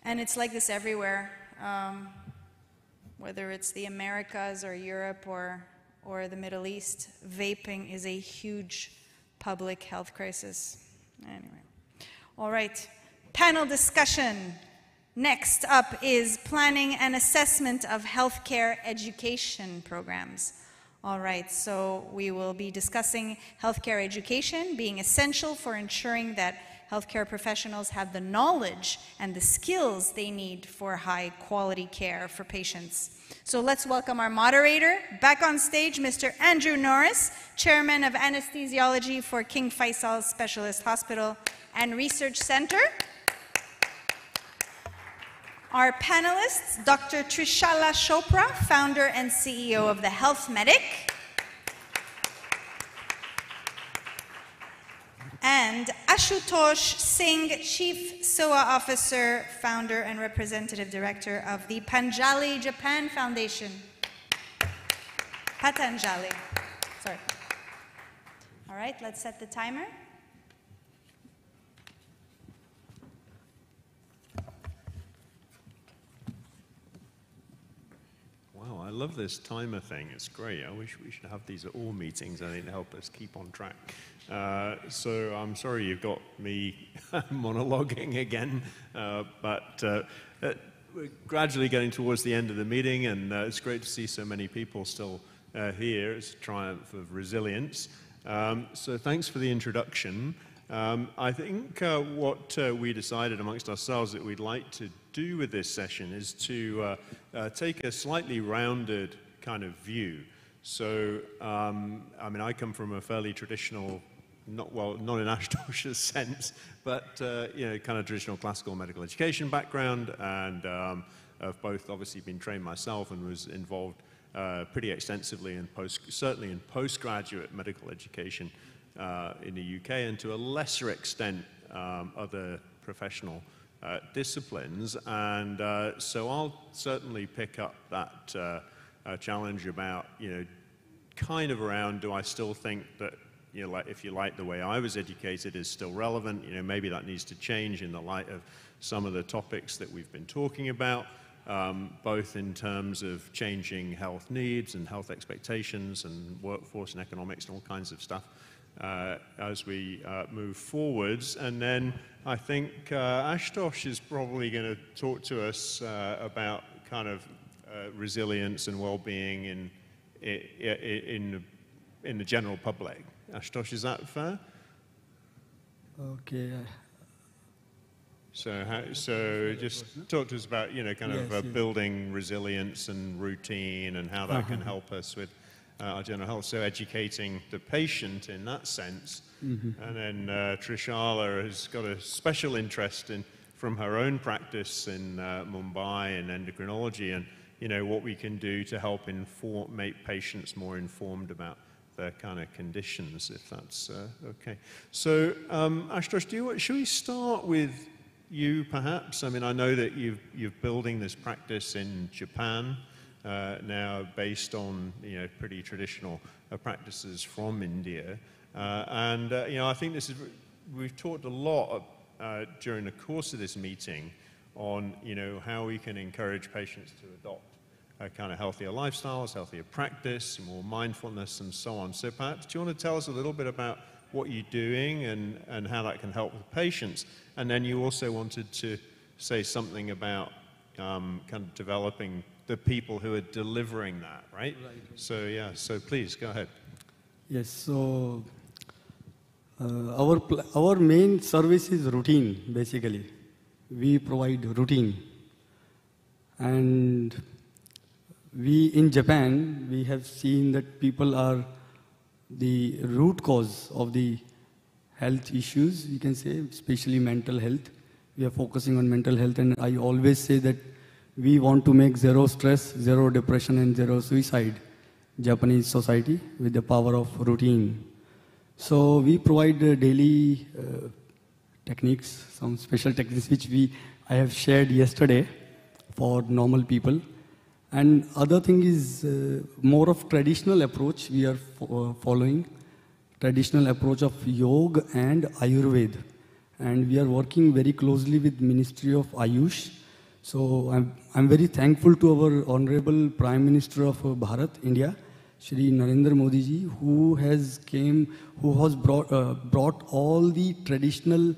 And it's like this everywhere, whether it's the Americas or Europe or the Middle East. Vaping is a huge public health crisis. Anyway, all right, panel discussion. Next up is planning and assessment of healthcare education programs. All right, so we will be discussing healthcare education being essential for ensuring that healthcare professionals have the knowledge and the skills they need for high quality care for patients. So let's welcome our moderator, back on stage, Mr. Andrew Norris, Chairman of Anesthesiology for King Faisal Specialist Hospital and Research Center. Our panelists, Dr. Trishala Chopra, founder and CEO of the Health Medic, and Ashutosh Singh, Chief SEWA Officer, founder and representative director of the Patanjali Japan Foundation. Patanjali, sorry. All right, let's set the timer. Wow, I love this timer thing. It's great. I wish we should have these at all meetings. I think to help us keep on track. So I'm sorry you've got me monologuing again, but we're gradually getting towards the end of the meeting, and it's great to see so many people still here. It's a triumph of resilience. So thanks for the introduction. I think what we decided amongst ourselves that we'd like to do with this session is to take a slightly rounded kind of view. So, I mean, I come from a fairly traditional, not in Ashutosh's sense, but, you know, kind of traditional classical medical education background, and I've both obviously been trained myself and was involved pretty extensively in certainly in postgraduate medical education in the UK, and to a lesser extent other professional disciplines. And so I'll certainly pick up that challenge about, you know, kind of around, do I still think that, you know, like, if you like, the way I was educated is still relevant? You know, maybe that needs to change in the light of some of the topics that we've been talking about, both in terms of changing health needs and health expectations and workforce and economics and all kinds of stuff as we move forwards. And then I think Ashutosh is probably going to talk to us about kind of resilience and well-being in the general public. Ashutosh, is that fair? Okay. So just talk to us about, you know, kind of building resilience and routine and how that can help us with our general health. So educating the patient in that sense. And then Trishala has got a special interest in, from her own practice in Mumbai in endocrinology, and, you know, what we can do to help make patients more informed about their kind of conditions, if that's okay. So Ashutosh, should we start with you perhaps? I mean, I know that you're building this practice in Japan now based on, you know, pretty traditional practices from India. And, you know, I think we've talked a lot during the course of this meeting on, you know, how we can encourage patients to adopt kind of healthier lifestyles, healthier practice, more mindfulness, and so on. So perhaps, do you want to tell us a little bit about what you're doing and how that can help with patients? And then you also wanted to say something about kind of developing the people who are delivering that, right? So yeah, so please go ahead. Yes, so our main service is routine, basically. We provide routine. And in Japan, we have seen that people are the root cause of the health issues, you can say, especially mental health. We are focusing on mental health, and I always say that we want to make zero stress, zero depression, and zero suicide Japanese society with the power of routine. So we provide daily techniques, some special techniques which I have shared yesterday for normal people. And other thing is more of traditional approach we are following, traditional approach of yoga and ayurveda. And we are working very closely with Ministry of AYUSH So I'm very thankful to our Honorable Prime Minister of Bharat, India, Shri Narendra Modi ji, who has brought all the traditional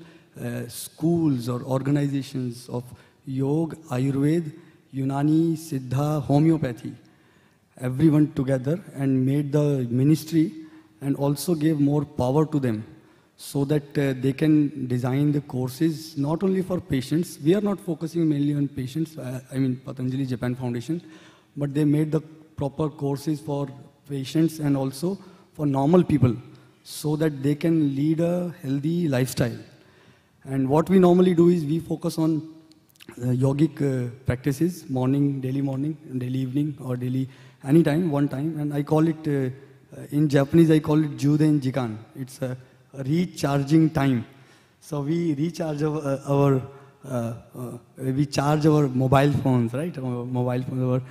schools or organizations of Yoga, Ayurveda, Unani, Siddha, Homeopathy, everyone together and made the ministry and also gave more power to them so that they can design the courses not only for patients. We are not focusing mainly on patients, Patanjali Japan Foundation, but they made the proper courses for patients and also for normal people so that they can lead a healthy lifestyle. And what we normally do is we focus on yogic practices, daily morning, daily evening, or daily anytime, one time. And I call it, in Japanese, I call it Juden Jikan. It's a recharging time. So we recharge we charge our mobile phones, right? Our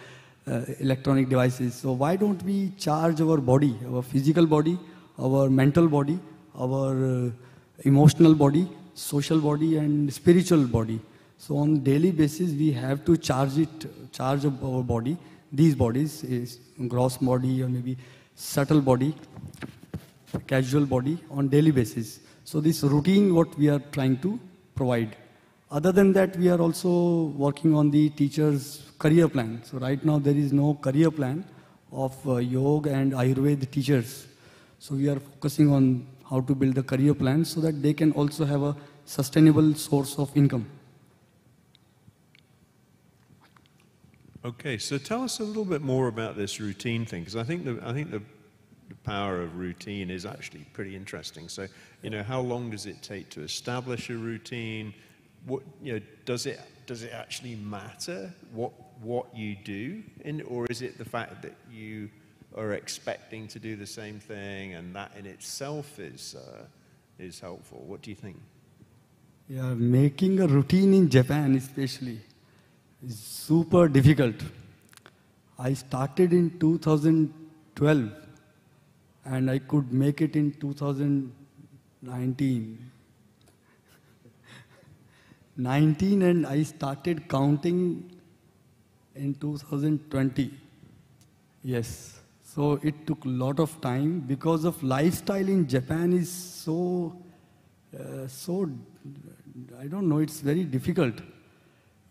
electronic devices. So why don't we charge our body, our physical body, our mental body, our emotional body, social body, and spiritual body. So on daily basis, we have to charge our body. These bodies is gross body or maybe subtle body, casual body on daily basis. So this routine, what we are trying to provide. Other than that, we are also working on the teacher's career plan. So right now, there is no career plan of yoga and Ayurveda teachers. So we are focusing on how to build a career plan so that they can also have a sustainable source of income. Okay, so tell us a little bit more about this routine thing, because I think the power of routine is actually pretty interesting. So, how long does it take to establish a routine? What, does it actually matter what you do, or is it the fact that you are expecting to do the same thing, and that in itself is helpful? What do you think? Yeah, making a routine in Japan especially is super difficult. I started in 2012 and I could make it in 2019. 19, and I started counting in 2020. Yes. So it took a lot of time because of lifestyle in Japan is so I don't know, it's very difficult.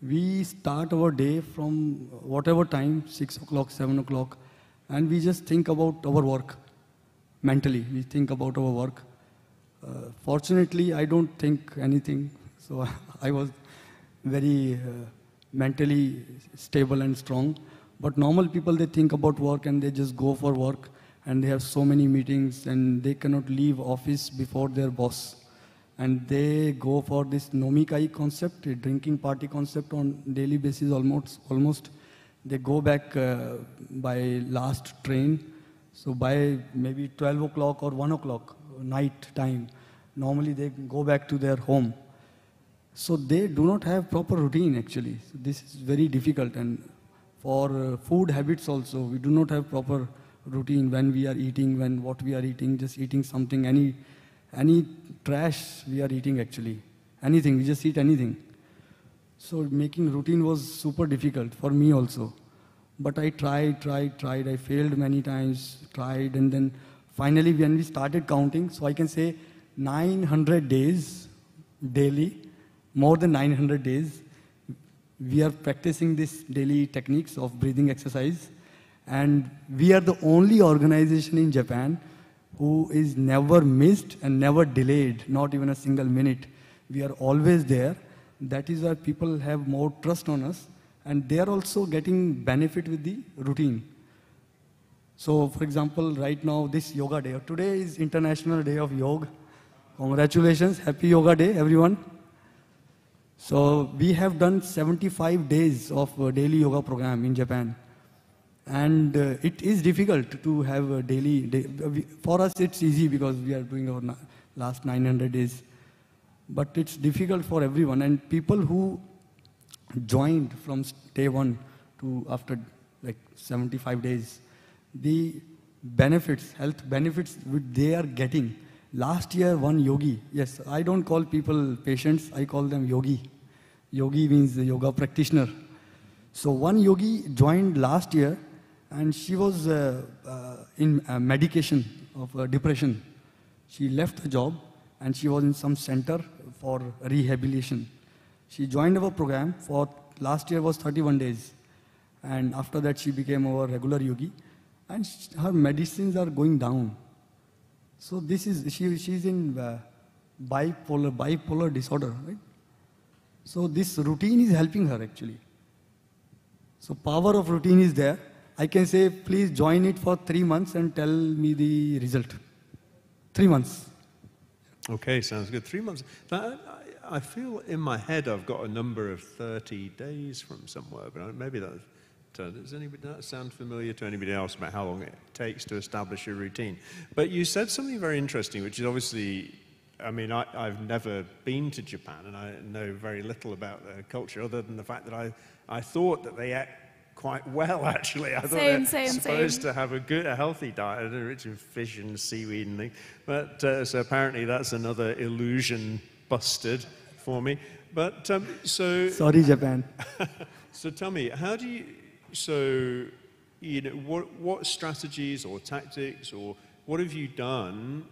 We start our day from whatever time, 6 o'clock, 7 o'clock, and we just think about our work. Mentally, we think about our work. Fortunately, I don't think anything, so I was very mentally stable and strong. But normal people, they think about work and they just go for work, and they have so many meetings and they cannot leave office before their boss. And they go for this nomikai concept, a drinking party concept on daily basis almost. They go back by last train. So by maybe 12 o'clock or 1 o'clock night time, normally they go back to their home. So they do not have proper routine actually. So this is very difficult. And for food habits also, we do not have proper routine when we are eating, what we are eating, just eating something, any trash we are eating actually. Anything, we just eat anything. So making routine was super difficult for me also. But I tried. I failed many times, tried, and then finally when we started counting, so I can say 900 days daily, more than 900 days, we are practicing this daily techniques of breathing exercise. And we are the only organization in Japan who is never missed and never delayed, not even a single minute. We are always there. That is why people have more trust on us, and they are also getting benefit with the routine. So, for example, right now, this yoga day, today is International Day of Yoga. Congratulations, happy Yoga Day, everyone. So, we have done 75 days of daily yoga program in Japan. And it is difficult to have a daily. For us, it's easy because we are doing our last 900 days. But it's difficult for everyone. And people who joined from day one to after like 75 days, the benefits, health benefits which they are getting. Last year, one yogi, yes, I don't call people patients, I call them yogi. Yogi means yoga practitioner. So one yogi joined last year, and she was in medication of depression. She left the job, and she was in some center for rehabilitation. She joined our program for last year was 31 days. And after that, she became our regular yogi. And her medicines are going down. So this is, she's in bipolar disorder, right? So this routine is helping her actually. So power of routine is there. I can say, please join it for 3 months and tell me the result. 3 months. Okay, sounds good. 3 months. I feel in my head I've got a number of 30 days from somewhere, but maybe that. Does that sound familiar to anybody else about how long it takes to establish a routine? But you said something very interesting, which is obviously, I mean, I've never been to Japan, and I know very little about their culture, other than the fact that I thought that they ate quite well, actually. I thought they're supposed to have a healthy diet, rich in fish and seaweed and things. But so apparently that's another illusion busted for me. But so... Sorry, Japan. So tell me, how do you... So, you know, what strategies or tactics or what have you done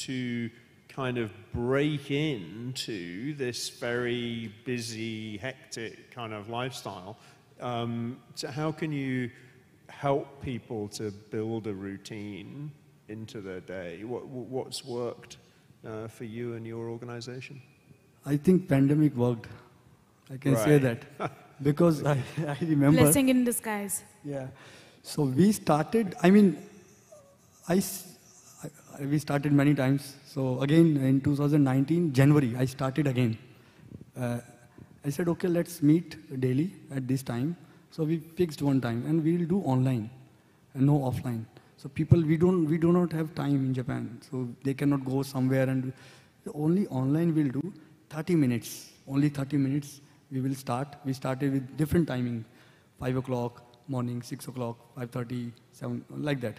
to kind of break into this very busy, hectic kind of lifestyle? So how can you help people to build a routine into their day? What's worked for you and your organization? I think pandemic worked. I can say that. Because I remember... Blessing in disguise. Yeah. So we started, I mean, we started many times. So again, in 2019, January, I started again. I said, okay, let's meet daily at this time. So we fixed one time, and we'll do online and no offline. So people, we do not have time in Japan. So they cannot go somewhere, and only online we'll do 30 minutes, only 30 minutes. We will start. We started with different timing, 5 o'clock morning, 6 o'clock, 5:30, 7, like that.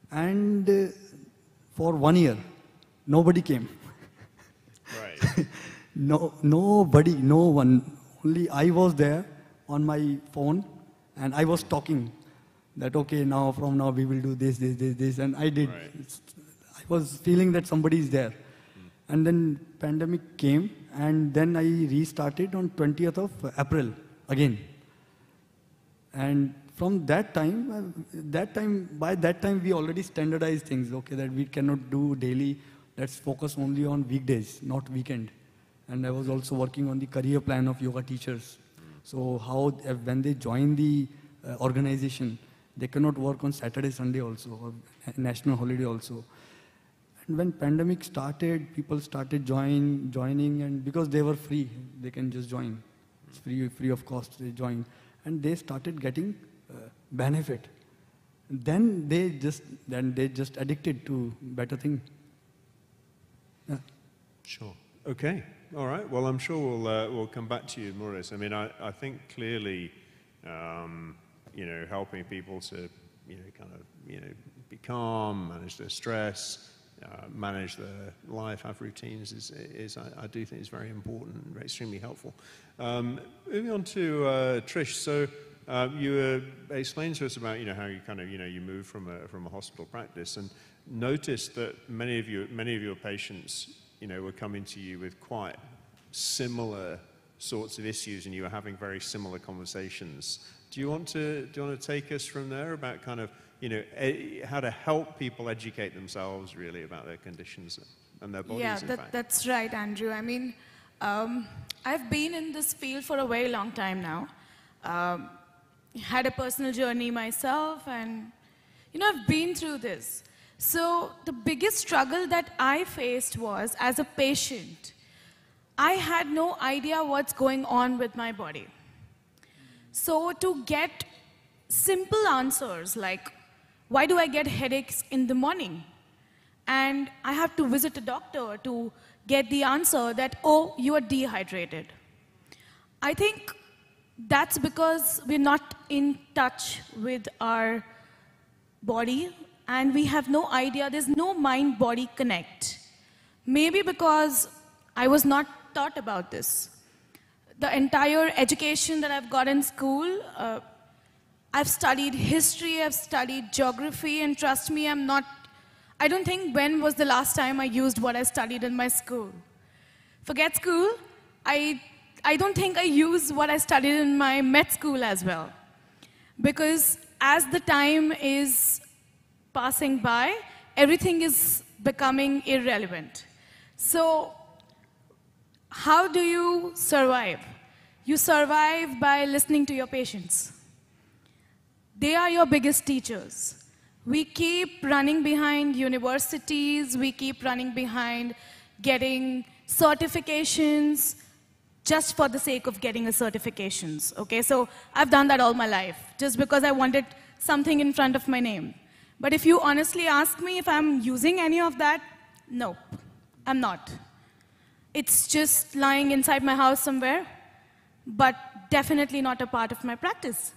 And for 1 year, nobody came. Right. Nobody, no one. Only I was there on my phone, and I was talking that, okay, now from now we will do this, and I did. Right. I was feeling that somebody is there. And then pandemic came, and then I restarted on 20th of April again. And from that time, by that time we already standardized things, okay, that we cannot do daily, let's focus only on weekdays, not weekend. And I was also working on the career plan of yoga teachers. So how, when they join the organization, they cannot work on Saturday, Sunday also, or national holiday also. And when pandemic started, people started joining, and because they were free, they can just join. It's free of cost, they join. And they started getting benefit. Then they just addicted to better thing. Yeah. Sure. Okay. All right. Well, I'm sure we'll come back to you, Maurice. I mean, I think clearly, you know, helping people to, you know, kind of, you know, be calm, manage their stress, manage their life, have routines is I do think is very important and extremely helpful. Moving on to Trish. So you explained to us about, you know, how you kind of, you know, you moved from a hospital practice and noticed that many of your patients, you know, were coming to you with quite similar sorts of issues, and you were having very similar conversations. Do you want to take us from there about kind of, you know, how to help people educate themselves really about their conditions and their bodies? Yeah, that's right, Andrew. I mean, I've been in this field for a very long time now. Had a personal journey myself, and, you know, I've been through this. So the biggest struggle that I faced was, as a patient, I had no idea what's going on with my body. So to get simple answers like, why do I get headaches in the morning? And I have to visit a doctor to get the answer that, oh, you are dehydrated. I think that's because we're not in touch with our body, and we have no idea, there's no mind-body connect. Maybe because I was not taught about this. the entire education that I've got in school, I've studied history, I've studied geography, and trust me, I don't think when was the last time I used what I studied in my school. Forget school, I don't think I use what I studied in my med school as well. Because as the time is passing by, everything is becoming irrelevant. So how do you survive? You survive by listening to your patients. They are your biggest teachers. We keep running behind universities, we keep running behind getting certifications just for the sake of getting a certifications, okay? So I've done that all my life, just because I wanted something in front of my name. But if you honestly ask me if I'm using any of that, no, I'm not. It's just lying inside my house somewhere, but definitely not a part of my practice.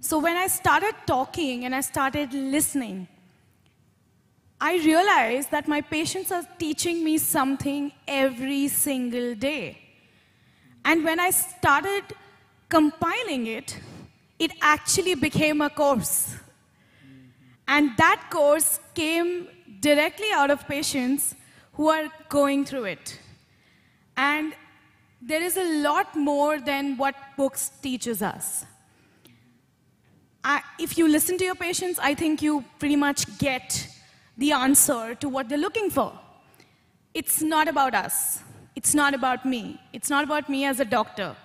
So when I started talking and I started listening, I realized that my patients are teaching me something every single day. And when I started compiling it, it actually became a course. And that course came directly out of patients who are going through it. And there is a lot more than what books teaches us. If you listen to your patients, I think you pretty much get the answer to what they're looking for. It's not about us. It's not about me. It's not about me as a doctor.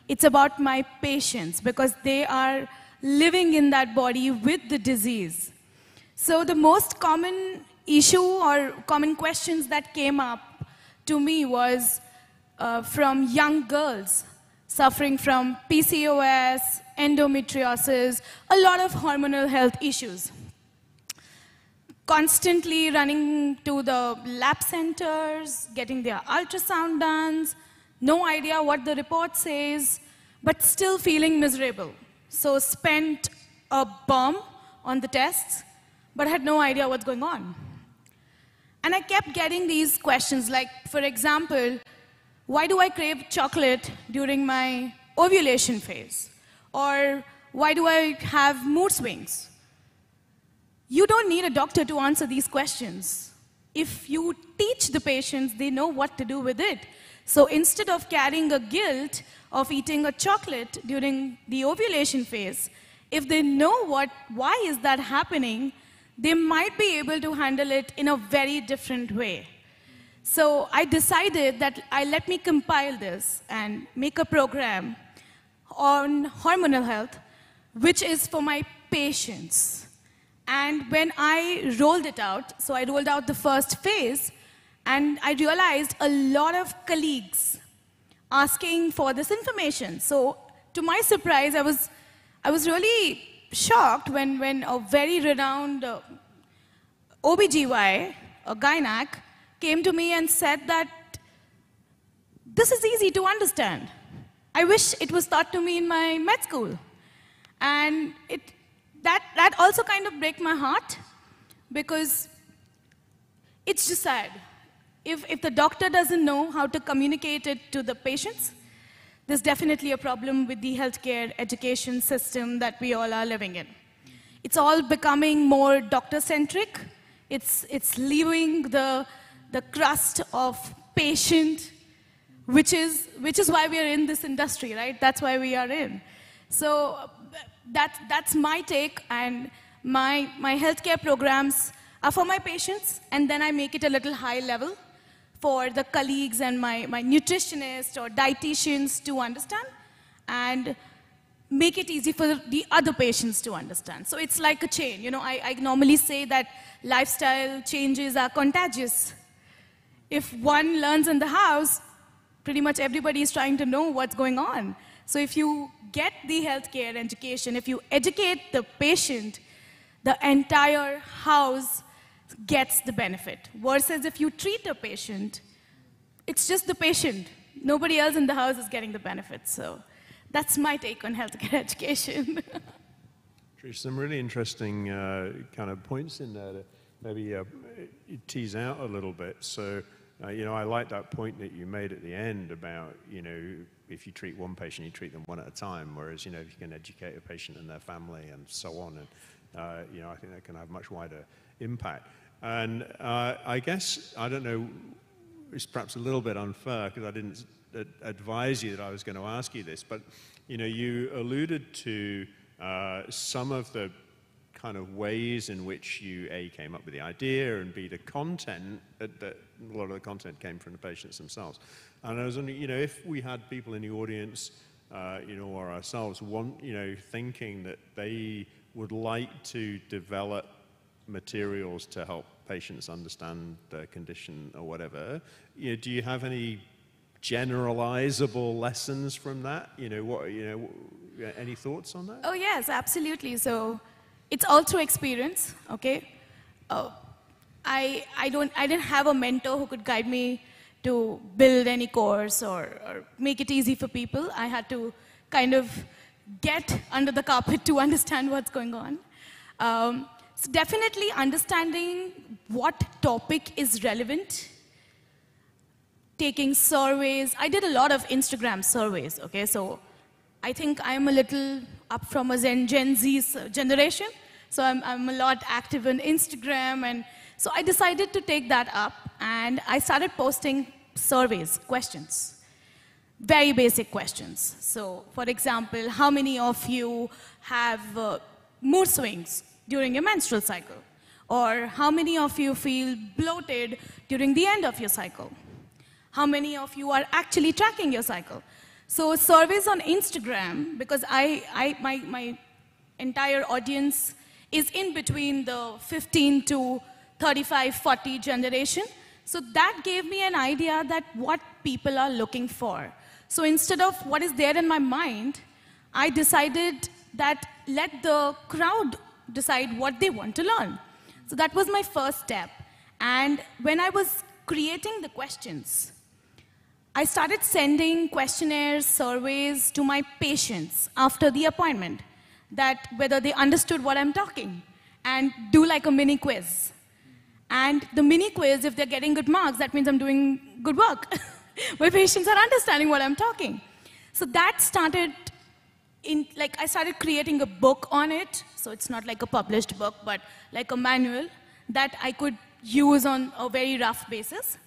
It's about my patients, because they are living in that body with the disease. So the most common issue or common questions that came up to me was from young girls suffering from PCOS, endometriosis, a lot of hormonal health issues. Constantly running to the lab centers, getting their ultrasound done, no idea what the report says, but still feeling miserable. So spent a bomb on the tests, but had no idea what's going on. And I kept getting these questions, like, for example, why do I crave chocolate during my ovulation phase? Or why do I have mood swings? You don't need a doctor to answer these questions. If you teach the patients, they know what to do with it. So instead of carrying a guilt of eating a chocolate during the ovulation phase, if they know why is that happening, they might be able to handle it in a very different way. So I decided that let me compile this and make a program on hormonal health, which is for my patients. And when I rolled it out, so I rolled out the first phase, and I realized a lot of colleagues asking for this information. So to my surprise, I was really shocked when a very renowned OBGY, a gynac, came to me and said that this is easy to understand. I wish it was taught to me in my med school. And that also kind of broke my heart, because it's just sad. If the doctor doesn't know how to communicate it to the patients, there's definitely a problem with the healthcare education system that we all are living in. It's all becoming more doctor-centric. It's leaving the crust of patient, which is why we are in this industry, right? That's why we are in. So that's my take, and my healthcare programs are for my patients, and then I make it a little high level for the colleagues and my nutritionists or dietitians to understand, and make it easy for the other patients to understand. So it's like a chain. You know, I normally say that lifestyle changes are contagious. If one learns in the house, pretty much everybody is trying to know what's going on. So if you get the healthcare education, if you educate the patient, the entire house gets the benefit. Versus if you treat a patient, it's just the patient. Nobody else in the house is getting the benefit. So that's my take on healthcare education. Trish, some really interesting kind of points in there to maybe tease out a little bit. So, you know, I like that point that you made at the end about, you know, if you treat one patient, you treat them one at a time, whereas, you know, if you can educate a patient and their family and so on, and, you know, I think that can have much wider impact. And I guess, I don't know, it's perhaps a little bit unfair because I didn't advise you that I was going to ask you this, but, you know, you alluded to some of the kind of ways in which you, A, came up with the idea, and B, the content, that a lot of the content came from the patients themselves. And I was wondering, you know, if we had people in the audience, you know, or ourselves, you know, thinking that they would like to develop materials to help patients understand their condition or whatever, you know, do you have any generalizable lessons from that? You know, what, you know, any thoughts on that? Oh, yes, absolutely. So it's all through experience, okay? I didn't have a mentor who could guide me to build any course or make it easy for people. I had to kind of get under the carpet to understand what's going on. So definitely understanding what topic is relevant, taking surveys. I did a lot of Instagram surveys, okay? So I think I'm a little up from a Gen Z generation. So I'm a lot active on Instagram. And so I decided to take that up. And I started posting surveys, questions, very basic questions. So for example, how many of you have mood swings during your menstrual cycle? Or how many of you feel bloated during the end of your cycle? How many of you are actually tracking your cycle? So surveys on Instagram, because my entire audience is in between the 15 to 35, 40 generation. So that gave me an idea that what people are looking for. So instead of what is there in my mind, I decided that let the crowd decide what they want to learn. So that was my first step. And when I was creating the questions, I started sending questionnaires, surveys to my patients after the appointment, that whether they understood what I'm talking, and do like a mini quiz. And the mini quiz, if they're getting good marks, that means I'm doing good work. My patients are understanding what I'm talking. So that started I started creating a book on it. So it's not like a published book, but like a manual that I could use on a very rough basis.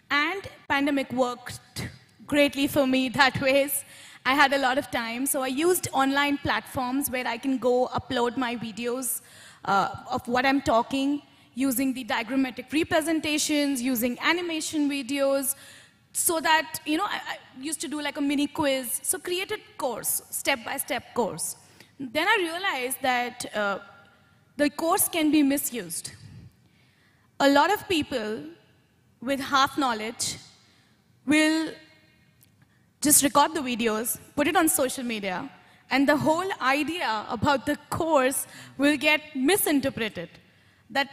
And pandemic worked greatly for me that ways. I had a lot of time, so I used online platforms where I can go upload my videos of what I'm talking, using the diagrammatic representations, using animation videos, so that, you know, I used to do like a mini quiz. So created course, step-by-step course. Then I realized that the course can be misused. A lot of people with half knowledge will just record the videos, put it on social media, and the whole idea about the course will get misinterpreted. That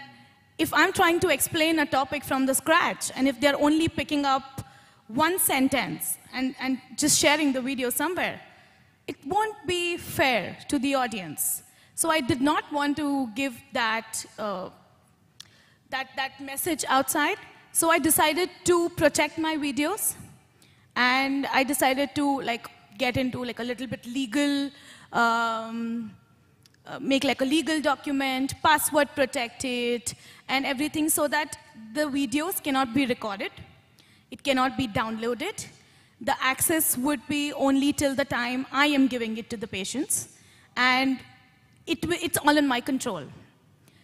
if I'm trying to explain a topic from the scratch, and if they're only picking up one sentence and just sharing the video somewhere, it won't be fair to the audience. So I did not want to give that, that message outside. So I decided to protect my videos, and I decided to get into a little bit legal, make like a legal document, password protected, and everything, so that the videos cannot be recorded. It cannot be downloaded. The access would be only till the time I am giving it to the patients, and it's all in my control.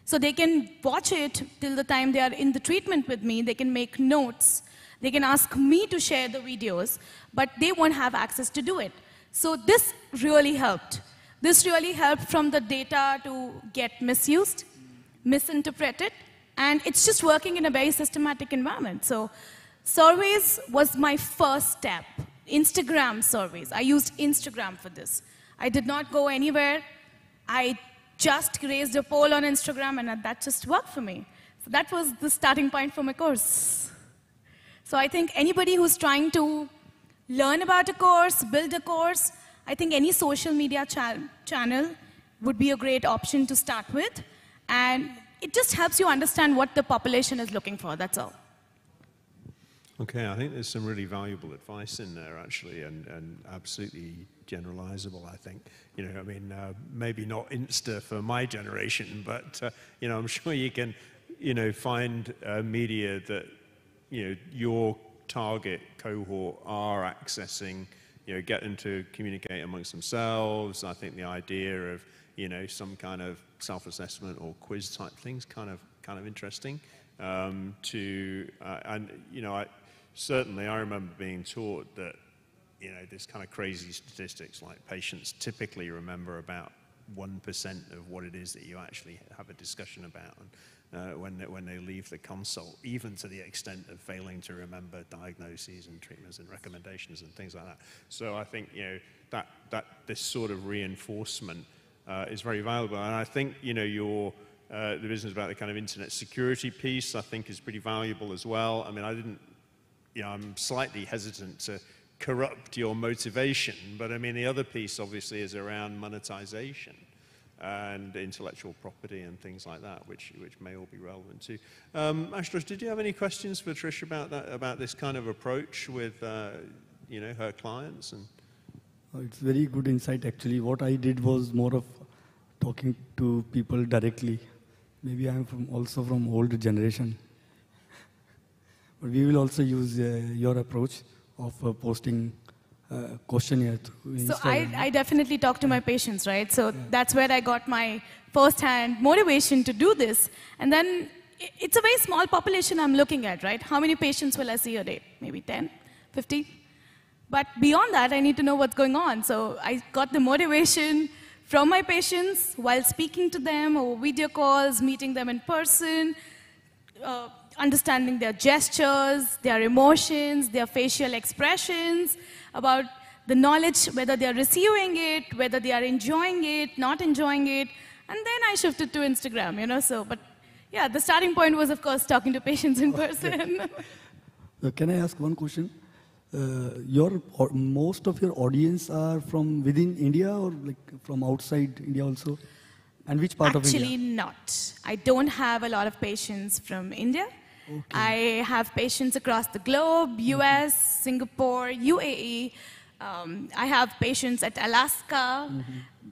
So they can watch it till the time they are in the treatment with me. They can make notes. They can ask me to share the videos, but they won't have access to do it. So this really helped. This really helped from the data to get misused, misinterpreted, and it's just working in a very systematic environment. So surveys was my first step. Instagram surveys. I used Instagram for this. I did not go anywhere. I just raised a poll on Instagram, and that just worked for me. So that was the starting point for my course. So I think anybody who's trying to learn about a course, build a course, I think any social media channel would be a great option to start with. And it just helps you understand what the population is looking for, that's all. Okay, I think there's some really valuable advice in there, actually, and absolutely generalizable, I think. You know, I mean, maybe not Insta for my generation, but, you know, I'm sure you can, you know, find media that, you know, your target cohort are accessing, you know, get them to communicate amongst themselves. I think the idea of, you know, some kind of self-assessment or quiz type things kind of interesting. And, you know, certainly I remember being taught that, you know, this kind of crazy statistics like patients typically remember about 1% of what it is that you actually have a discussion about when they leave the consult, even to the extent of failing to remember diagnoses and treatments and recommendations and things like that. So I think, you know, that this sort of reinforcement is very valuable. And I think, you know, the business about the kind of internet security piece, I think, is pretty valuable as well. I mean, you know, I'm slightly hesitant to corrupt your motivation, but I mean, the other piece obviously is around monetization and intellectual property and things like that, which may all be relevant too. Ashutosh, did you have any questions for Trish about that, about this kind of approach with, you know, her clients? And it's very good insight, actually. What I did was more of talking to people directly. Maybe I'm also from older generation. But we will also use your approach of posting questionnaire through Instagram. So I definitely talk to my patients, right? So that's where I got my first-hand motivation to do this. And then it's a very small population I'm looking at, right? How many patients will I see a day? Maybe 10, 50? But beyond that, I need to know what's going on. So I got the motivation from my patients while speaking to them over video calls, meeting them in person, understanding their gestures, their emotions, their facial expressions, about the knowledge, whether they are receiving it, whether they are enjoying it, not enjoying it. And then I shifted to Instagram, you know, so, but yeah, the starting point was, of course, talking to patients in person. Can I ask one question? Most of your audience are from within India or like from outside India also? And which part of India? Actually not. I don't have a lot of patients from India. Okay. I have patients across the globe, US, Singapore, UAE. I have patients at Alaska,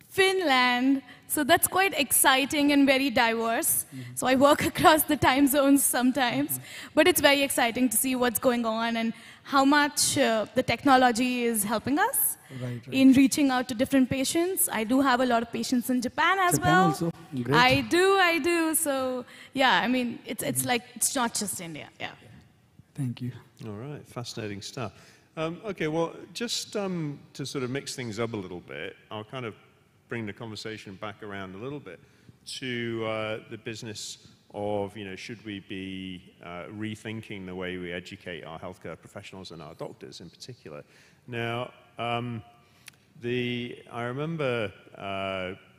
Finland. So that's quite exciting and very diverse. So I work across the time zones sometimes. But it's very exciting to see what's going on and how much the technology is helping us in reaching out to different patients. I do have a lot of patients in Japan as well. Also? Great. I do. So yeah, I mean, it's like, it's not just India, yeah. Thank you. All right, fascinating stuff. Okay, well, just to sort of mix things up a little bit, I'll kind of bring the conversation back around a little bit to the business of, you know, should we be rethinking the way we educate our healthcare professionals and our doctors in particular. Now, I remember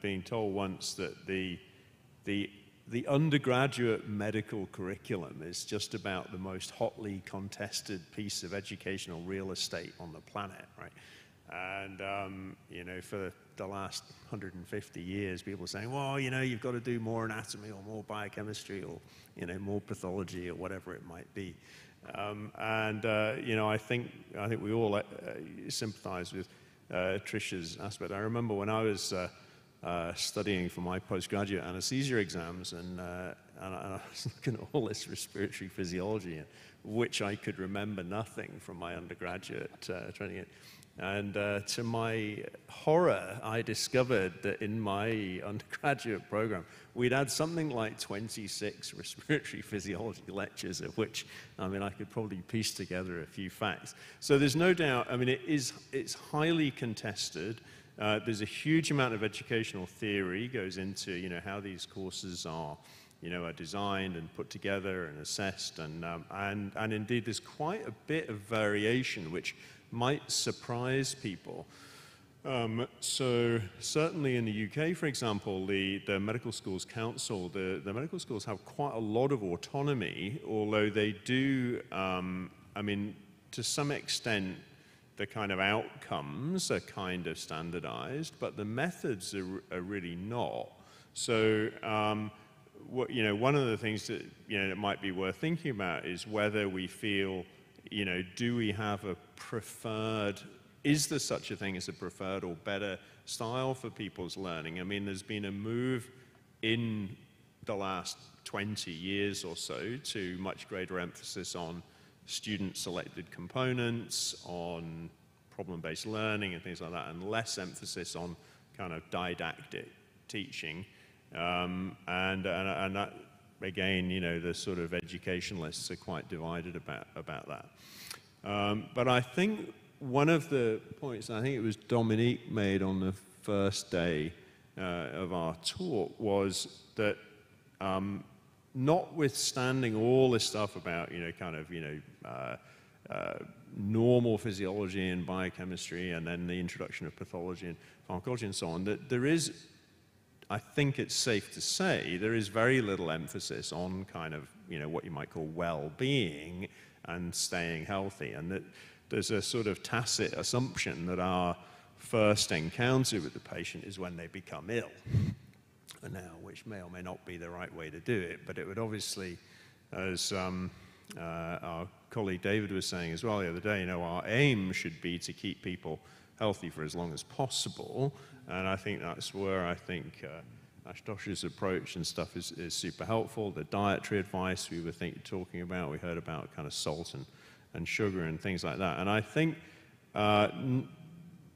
being told once that the undergraduate medical curriculum is just about the most hotly contested piece of educational real estate on the planet, right? And, you know, for the last 150 years, people are saying, well, you know, you've got to do more anatomy or more biochemistry or, you know, more pathology or whatever it might be. You know, I think we all sympathize with Trish's aspect. I remember when I was studying for my postgraduate anesthesia exams, and I was looking at all this respiratory physiology, which I could remember nothing from my undergraduate training. And to my horror, I discovered that in my undergraduate program, we'd had something like 26 respiratory physiology lectures, of which, I mean, I could probably piece together a few facts. So there's no doubt, I mean, it's highly contested. There's a huge amount of educational theory goes into, you know, how these courses are, you know, are designed and put together and assessed, and indeed there's quite a bit of variation, which might surprise people. So certainly in the UK, for example, the Medical Schools Council, the medical schools have quite a lot of autonomy, although they do, I mean, to some extent, the kind of outcomes are kind of standardized, but the methods are really not. So, you know, one of the things that, you know, that might be worth thinking about is whether we feel, you know, do we have a preferred, is there such a thing as a preferred or better style for people's learning? I mean, there's been a move in the last 20 years or so to much greater emphasis on student-selected components, on problem-based learning and things like that, and less emphasis on kind of didactic teaching. And that, again, you know, the sort of educationalists are quite divided about that. But I think one of the points, I think it was Dominique made on the first day of our talk, was that notwithstanding all this stuff about, you know, kind of, you know, normal physiology and biochemistry, and then the introduction of pathology and pharmacology and so on, that there is, I think it's safe to say, there is very little emphasis on kind of, you know, what you might call well-being and staying healthy, and that there's a sort of tacit assumption that our first encounter with the patient is when they become ill. Now, which may or may not be the right way to do it, but it would obviously, as our colleague David was saying as well the other day, you know, our aim should be to keep people healthy for as long as possible, and I think that's where I think Ashutosh's approach and stuff is super helpful. The dietary advice we were talking about, we heard about kind of salt and sugar and things like that, and I think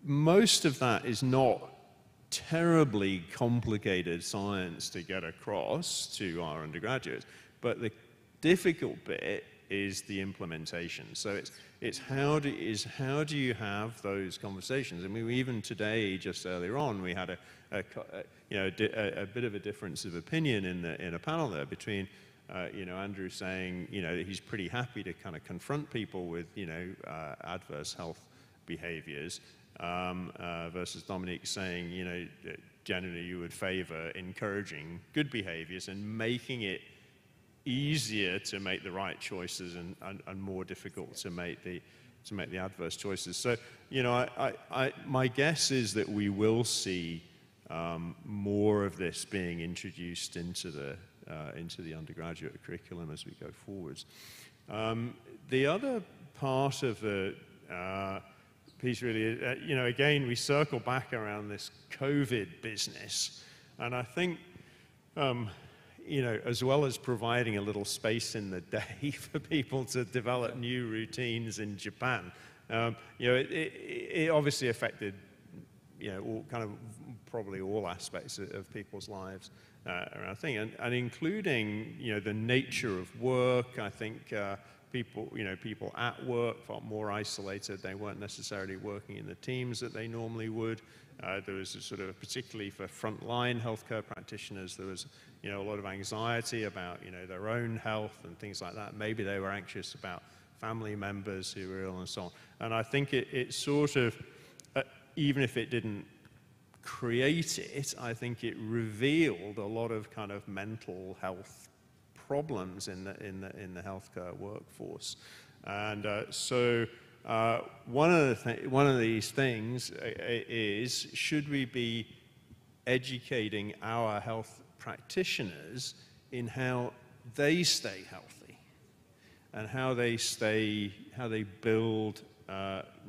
most of that is not terribly complicated science to get across to our undergraduates, but the difficult bit is the implementation. So it's how do you have those conversations? I mean, even today, just earlier on, we had a bit of a difference of opinion in a panel there between you know, Andrew saying, you know, that he's pretty happy to kind of confront people with, you know, adverse health behaviors, versus Dominique saying, you know, that generally you would favor encouraging good behaviors and making it easier to make the right choices and more difficult to make the adverse choices. So, you know, my guess is that we will see more of this being introduced into the undergraduate curriculum as we go forwards. The other part of the piece really, you know, again, we circle back around this COVID business, and I think, you know, as well as providing a little space in the day for people to develop new routines in Japan, you know, it obviously affected, you know, probably all aspects of people's lives around thing, and including, you know, the nature of work. I think people at work felt more isolated. They weren't necessarily working in the teams that they normally would. There was a sort of, particularly for frontline healthcare practitioners, there was, you know, a lot of anxiety about, you know, their own health and things like that. Maybe they were anxious about family members who were ill and so on. And I think it sort of, even if it didn't create it, I think it revealed a lot of kind of mental health problems in the healthcare workforce. And so one of these things is, should we be educating our health practitioners in how they stay healthy and how they build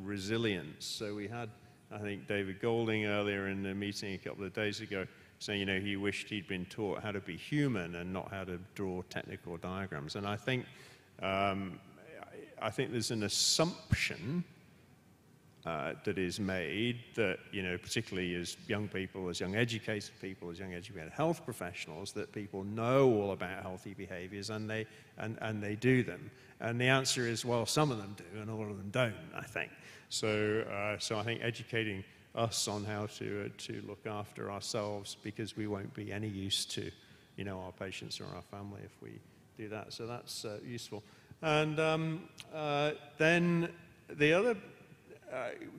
resilience? So we had, I think, David Golding earlier in the meeting a couple of days ago saying, you know, he wished he'd been taught how to be human and not how to draw technical diagrams. And I think there's an assumption that is made that, you know, particularly as young people, as young educated people, as young educated health professionals, that people know all about healthy behaviors and they do them. And the answer is, well, some of them do and all of them don't, I think. So I think educating us on how to look after ourselves, because we won't be any use to, you know, our patients or our family if we do that. So that's useful. And then the other,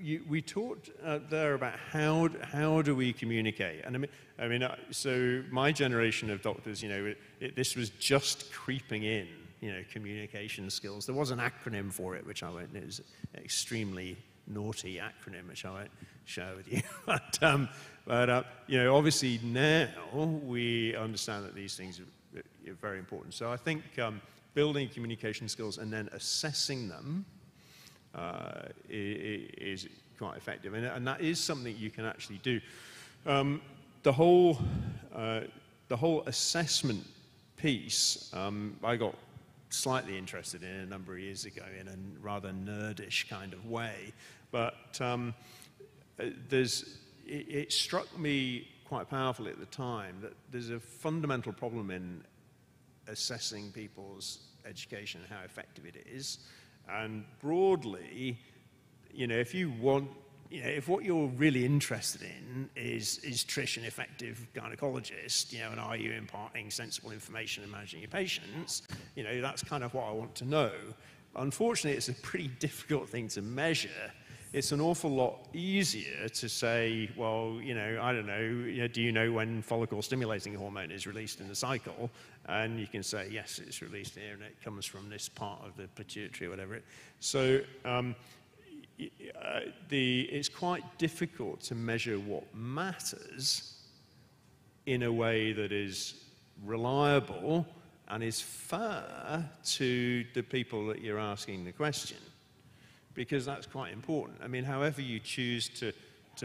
we talked there about how do we communicate. And I mean, so my generation of doctors, you know, this was just creeping in, you know, communication skills. There was an acronym for it, which it was an extremely naughty acronym, which I won't share with you. but you know, obviously now we understand that these things are very important. So I think building communication skills and then assessing them is quite effective. And that is something you can actually do. The whole assessment piece, I got slightly interested in a number of years ago in a rather nerdish kind of way, but it struck me quite powerfully at the time that there's a fundamental problem in assessing people's education and how effective it is. And broadly, if you want, if what you're really interested in is Trish an effective gynecologist, and are you imparting sensible information and managing your patients, that's kind of what I want to know. Unfortunately, it's a pretty difficult thing to measure. It's an awful lot easier to say, well, I don't know, do you know when follicle stimulating hormone is released in the cycle? And you can say, yes, it's released here and it comes from this part of the pituitary or whatever. So it's quite difficult to measure what matters in a way that is reliable and is fair to the people that you're asking the question, because that's quite important. I mean, however you choose to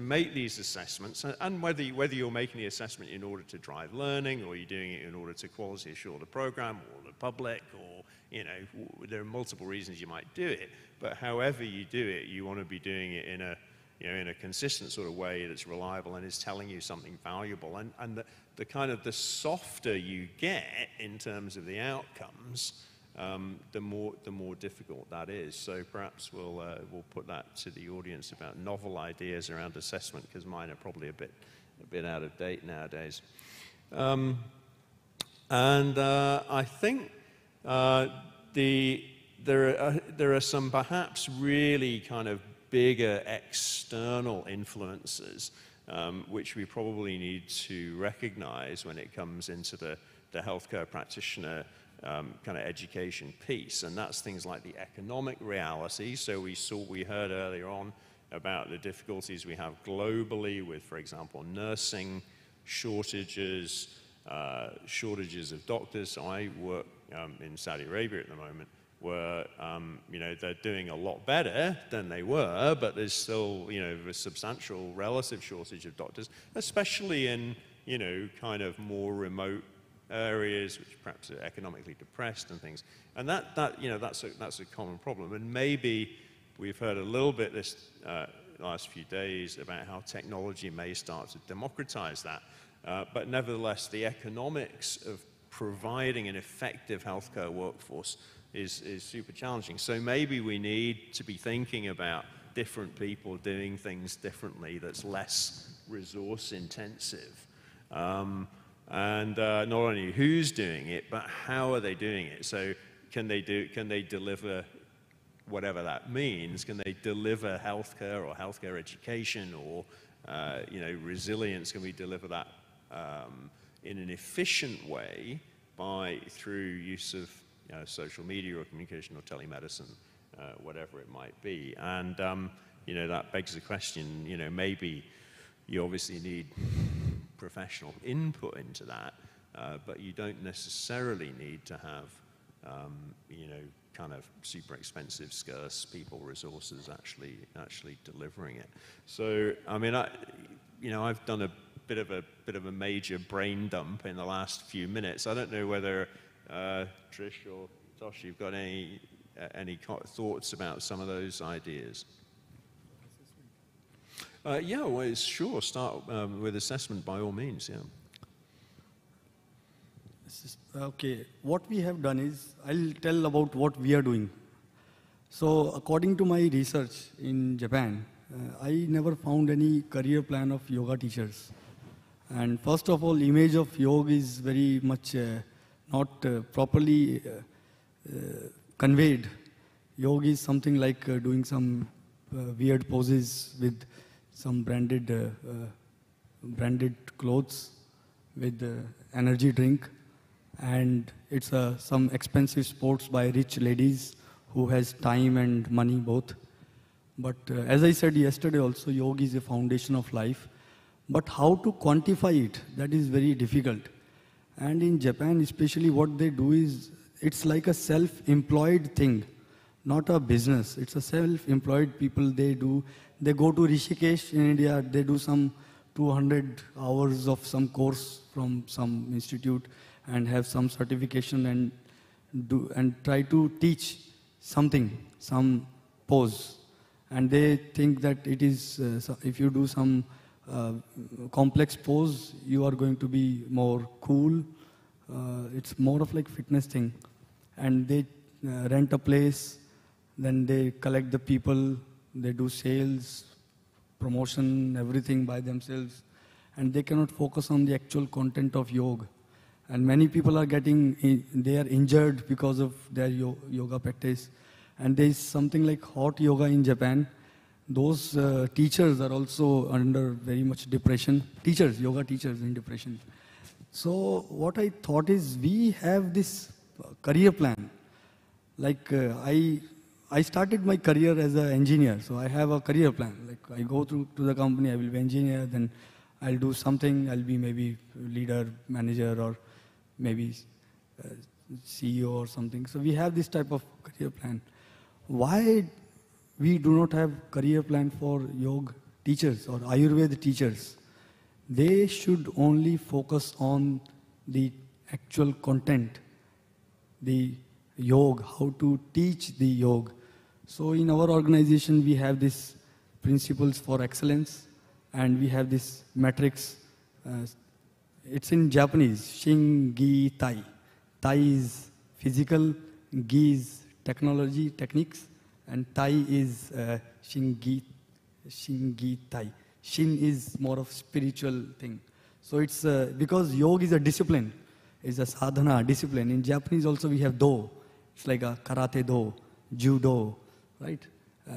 make these assessments, and whether you're making the assessment in order to drive learning, or you're doing it in order to quality assure the program or the public, or there are multiple reasons you might do it. But however you do it, you want to be doing it in a consistent sort of way that's reliable and is telling you something valuable. And the kind of the softer you get in terms of the outcomes, the more difficult that is. So perhaps we'll put that to the audience about novel ideas around assessment, because mine are probably a bit out of date nowadays. I think there are some perhaps really kind of bigger external influences which we probably need to recognize when it comes into the healthcare practitioner kind of education piece, and that's things like the economic reality. So we heard earlier on about the difficulties we have globally with, for example, nursing shortages, shortages of doctors. So I work in Saudi Arabia at the moment, where they're doing a lot better than they were, but there's still a substantial relative shortage of doctors, especially in kind of more remote areas which perhaps are economically depressed and things. And that's a common problem. And maybe we've heard a little bit this last few days about how technology may start to democratize that. But nevertheless, the economics of providing an effective healthcare workforce is super challenging. So maybe we need to be thinking about different people doing things differently that's less resource intensive. And not only who's doing it, but how are they doing it? So can they deliver whatever that means? Can they deliver healthcare or healthcare education or resilience? Can we deliver that in an efficient way through use of social media or communication or telemedicine, whatever it might be? And that begs the question. Maybe you obviously need professional input into that, but you don't necessarily need to have kind of super expensive, scarce people resources actually delivering it. So I mean, I've done a bit of a major brain dump in the last few minutes. I don't know whether Trish or Tosh, you've got any thoughts about some of those ideas? Yeah, well, sure. Start with assessment by all means. Yeah. Okay. What we have done is, I'll tell about what we are doing. So, according to my research in Japan, I never found any career plan of yoga teachers. And first of all, image of yoga is very much not properly conveyed. Yoga is something like doing some weird poses with some branded clothes with energy drink, and it's some expensive sports by rich ladies who has time and money both. But as I said yesterday also, yoga is a foundation of life. But how to quantify it, that is very difficult. And in Japan especially, what they do is, it's like a self-employed thing. not a business. It's a self-employed people. They go to Rishikesh in India. They do some 200 hours of some course from some institute and have some certification and try to teach something, some pose. And they think that it is, if you do some complex pose, you are going to be more cool. It's more of like fitness thing. And they rent a place, then they collect the people, they do sales, promotion, everything by themselves. And they cannot focus on the actual content of yoga. And many people are they are injured because of their yoga practice. And there is something like hot yoga in Japan. Those teachers are also under very much depression. Yoga teachers in depression. So what I thought is we have this career plan. Like I started my career as an engineer, so I have a career plan. Like I go to the company, I will be engineer, then I'll do something, I'll be maybe leader, manager, or maybe CEO or something. So we have this type of career plan. Why we do not have career plan for yoga teachers or Ayurveda teachers? They should only focus on the actual content, the yoga, how to teach the yoga. So in our organization, we have this principles for excellence, and we have this matrix. It's in Japanese, Shin, Gi, Tai. Tai is physical, Gi is technology, techniques, and Tai is Shin, Gi, Tai. Shin is more of spiritual thing. So it's because yoga is a discipline, it's a sadhana, discipline. In Japanese also we have do. It's like a karate do, judo, right?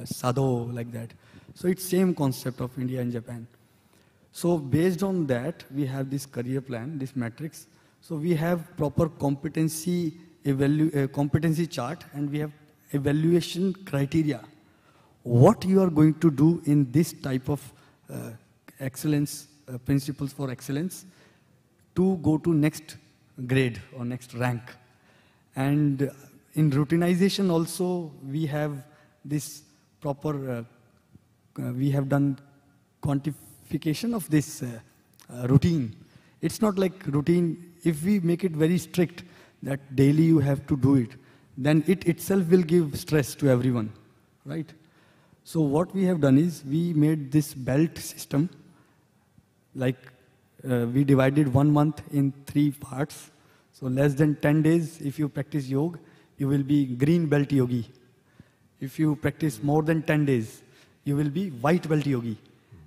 Sado, like that. So it's same concept of India and Japan. So based on that, we have this career plan, this matrix. So we have proper competency chart, and we have evaluation criteria. What you are going to do in this type of excellence, principles for excellence, to go to next grade or next rank. And in routinization also, we have this proper, we have done quantification of this routine. It's not like routine, if we make it very strict, that daily you have to do it, then it itself will give stress to everyone, right? So what we have done is, we made this belt system, like we divided 1 month in 3 parts. So less than 10 days, if you practice yoga, you will be green belt yogi. If you practice more than 10 days, you will be white belt yogi.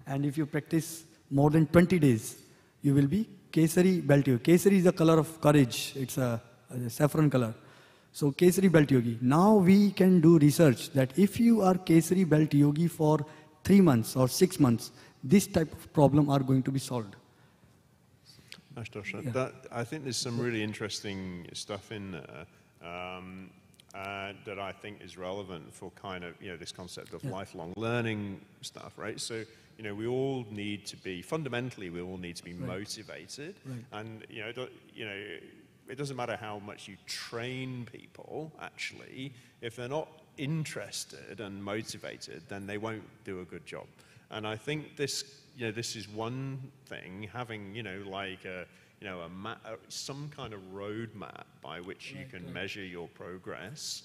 And if you practice more than 20 days, you will be kesari belt yogi. Kesari is the color of courage. It's a saffron color. So kesari belt yogi. Now we can do research that if you are kesari belt yogi for 3 months or 6 months, this type of problem are going to be solved. Ashutosh, yeah. I think there's some really interesting stuff in there that I think is relevant for kind of, this concept of lifelong learning stuff, right? So, we all need to be, fundamentally, we all need to be motivated. Right. And, it doesn't matter how much you train people, actually, if they're not interested and motivated, then they won't do a good job. And I think this is one thing, having, like some kind of roadmap by which you can measure your progress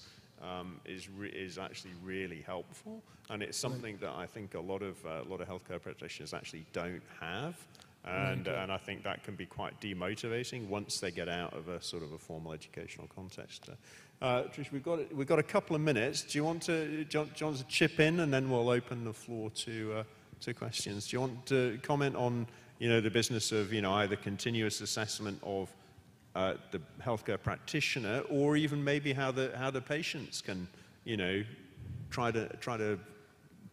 is actually really helpful. And it's something that I think a lot of healthcare practitioners actually don't have. And I think that can be quite demotivating once they get out of a sort of a formal educational context. Trish, we've got a couple of minutes. Do you want to chip in, and then we'll open the floor to questions? Do you want to comment on the business of either continuous assessment of the healthcare practitioner, or even maybe how the patients can try to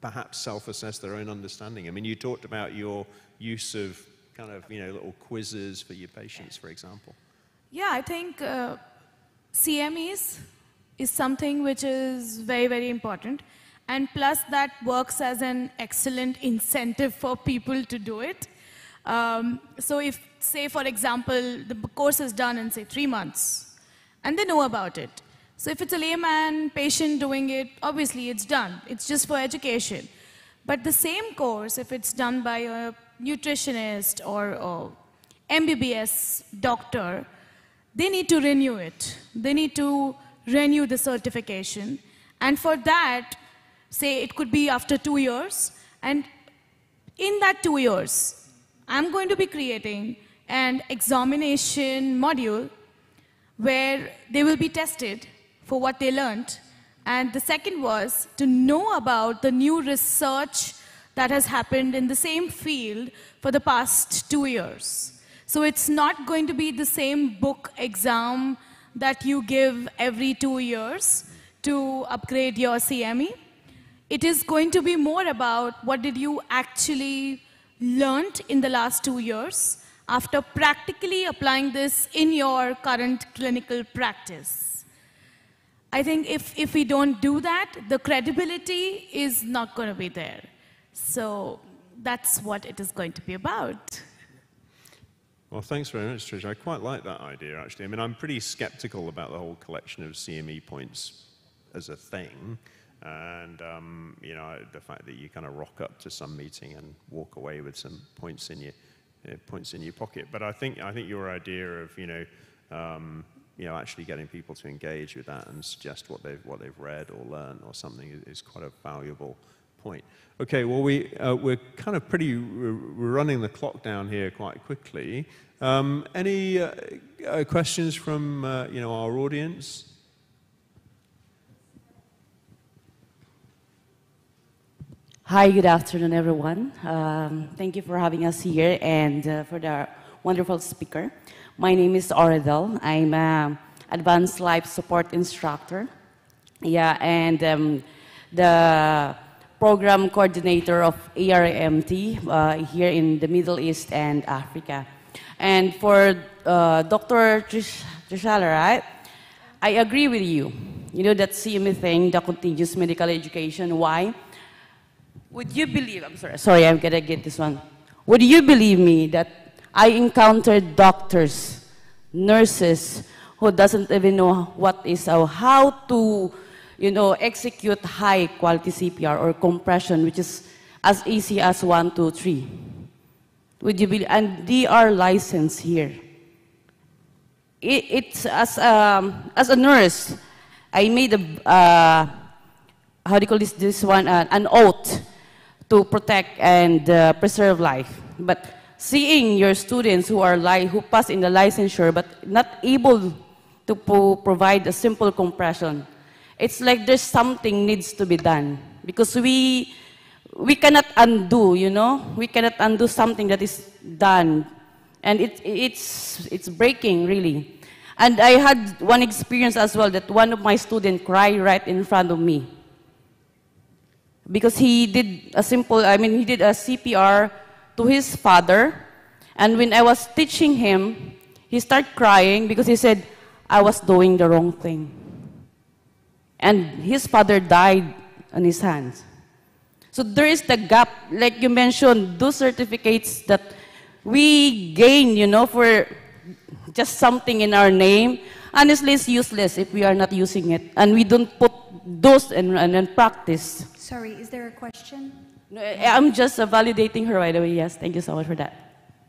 perhaps self-assess their own understanding? I mean, you talked about your use of kind of little quizzes for your patients, for example. Yeah, I think CMEs is something which is very, very important. And plus that works as an excellent incentive for people to do it. So if, say, for example, the course is done in, say, 3 months, and they know about it. So if it's a layman patient doing it, obviously it's done. It's just for education. But the same course, if it's done by a nutritionist or MBBS doctor, they need to renew it. They need to renew the certification. And for that, say it could be after 2 years. And in that 2 years, I'm going to be creating an examination module where they will be tested for what they learned. And the second was to know about the new research that has happened in the same field for the past 2 years. So it's not going to be the same book exam that you give every 2 years to upgrade your CME. It is going to be more about what did you actually learned in the last 2 years after practically applying this in your current clinical practice. I think if we don't do that, the credibility is not going to be there. So that's what it is going to be about. Well, thanks very much, Trish. I quite like that idea, actually. I mean, I'm pretty skeptical about the whole collection of CME points as a thing. And, you know, the fact that you kind of rock up to some meeting and walk away with some points in your pocket. But I think your idea of, you know, actually getting people to engage with that and suggest what they've read or learned or something is quite a valuable point. Okay, well, we're kind of we're running the clock down here quite quickly. Any questions from, you know, our audience? Hi, good afternoon, everyone. Thank you for having us here and for the wonderful speaker. My name is Oradel. I'm an advanced life support instructor. Yeah, and the program coordinator of ARMT here in the Middle East and Africa. And for Dr. Trishala, right? I agree with you. You know that CME thing, the continuous medical education. Why? Would you believe, sorry, I'm gonna get this one. Would you believe me that I encountered doctors, nurses, who doesn't even know what is how to, you know, execute high quality CPR or compression, which is as easy as 1, 2, 3. Would you believe? And they are licensed here. It's as a nurse, I made a how do you call this one? An oath to protect and preserve life. But seeing your students who pass in the licensure but not able to provide a simple compression, it's like there's something needs to be done because we cannot undo, you know, we cannot undo something that is done, and it's breaking really. And I had one experience as well that one of my students cried right in front of me. Because he did a he did a CPR to his father. And when I was teaching him, he started crying because he said, I was doing the wrong thing. And his father died on his hands. So there is the gap, like you mentioned, those certificates that we gain, you know, for just something in our name. Honestly, it's useless if we are not using it. And we don't put those in practice. Sorry, is there a question? No, I'm just validating her right away. Yes, thank you so much for that.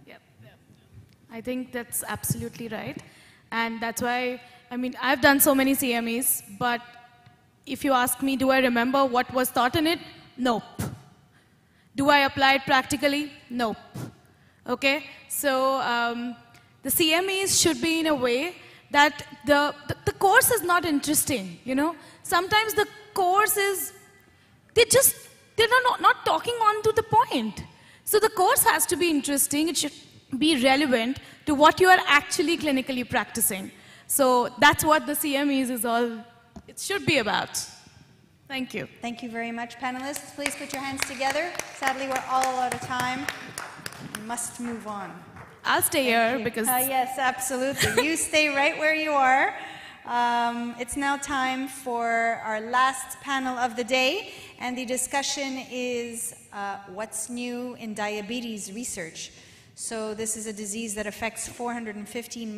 Yep. I think that's absolutely right. And that's why, I mean, I've done so many CMEs, but if you ask me, do I remember what was taught in it? Nope. Do I apply it practically? Nope. Okay? So the CMEs should be in a way that the course is not interesting, you know? Sometimes the course is, they're not talking on to the point. So the course has to be interesting. It should be relevant to what you are actually clinically practicing. So that's what the CMEs is all, it should be about. Thank you. Thank you very much, panelists. Please put your hands together. Sadly, we're all out of time. We must move on. I'll stay here because... yes, absolutely. You stay right where you are. It's now time for our last panel of the day, and the discussion is what's new in diabetes research. So this is a disease that affects 415 million